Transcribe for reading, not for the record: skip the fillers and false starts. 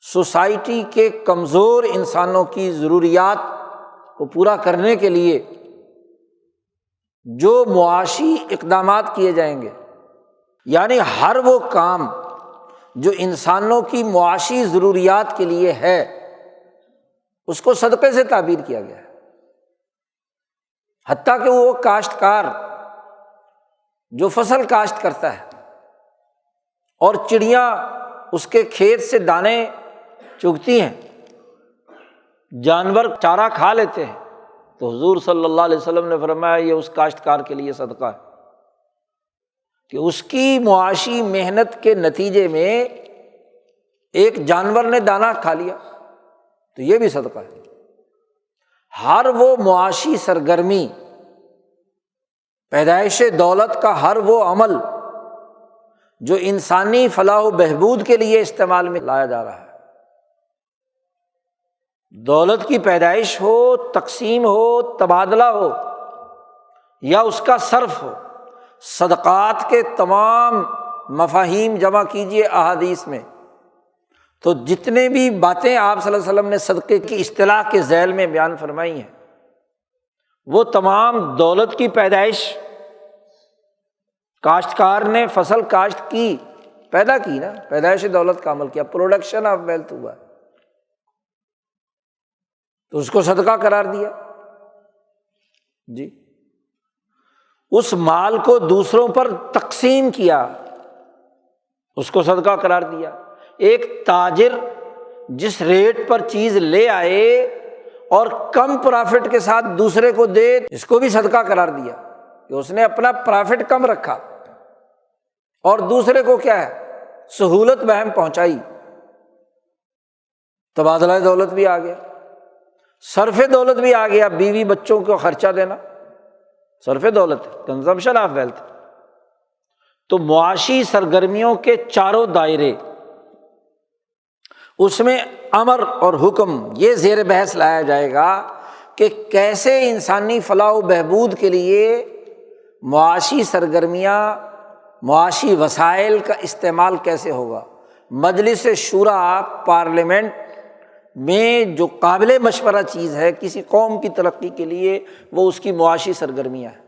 Society کے کمزور انسانوں کی ضروریات کو پورا کرنے کے لیے جو معاشی اقدامات کیے جائیں گے، یعنی ہر وہ کام جو انسانوں کی معاشی ضروریات کے لیے ہے، اس کو صدقے سے تعبیر کیا گیا ہے۔ حتیٰ کہ وہ کاشتکار جو فصل کاشت کرتا ہے اور چڑیاں اس کے کھیت سے دانے چگتی ہیں، جانور چارہ کھا لیتے ہیں، تو حضور صلی اللہ علیہ وسلم نے فرمایا یہ اس کاشتکار کے لیے صدقہ ہے کہ اس کی معاشی محنت کے نتیجے میں ایک جانور نے دانہ کھا لیا، تو یہ بھی صدقہ ہے۔ ہر وہ معاشی سرگرمی، پیدائش دولت کا ہر وہ عمل جو انسانی فلاح و بہبود کے لیے استعمال میں لایا جا رہا ہے، دولت کی پیدائش ہو، تقسیم ہو، تبادلہ ہو یا اس کا صرف ہو، صدقات کے تمام مفاہیم جمع کیجیے احادیث میں، تو جتنے بھی باتیں آپ صلی اللہ علیہ وسلم نے صدقے کی اصطلاح کے ذیل میں بیان فرمائی ہیں، وہ تمام دولت کی پیدائش، کاشتکار نے فصل کاشت کی، پیدا کی نا، پیدائش دولت کا عمل کیا، پروڈکشن آف ویلتھ ہوا، تو اس کو صدقہ قرار دیا۔ جی، اس مال کو دوسروں پر تقسیم کیا، اس کو صدقہ قرار دیا۔ ایک تاجر جس ریٹ پر چیز لے آئے اور کم پرافٹ کے ساتھ دوسرے کو دے، اس کو بھی صدقہ قرار دیا کہ اس نے اپنا پرافٹ کم رکھا اور دوسرے کو کیا ہے، سہولت بہم پہنچائی۔ تبادلہ دولت بھی آ گیا، صرف دولت بھی آ گیا، بیوی بچوں کو خرچہ دینا صرف دولت، کنزمپشن آف ویلتھ۔ تو معاشی سرگرمیوں کے چاروں دائرے، اس میں امر اور حکم یہ زیر بحث لایا جائے گا کہ کیسے انسانی فلاح و بہبود کے لیے معاشی سرگرمیاں، معاشی وسائل کا استعمال کیسے ہوگا۔ مجلس شورا، پارلیمنٹ میں جو قابل مشورہ چیز ہے کسی قوم کی ترقی کے لیے، وہ اس کی معاشی سرگرمیاں ہیں۔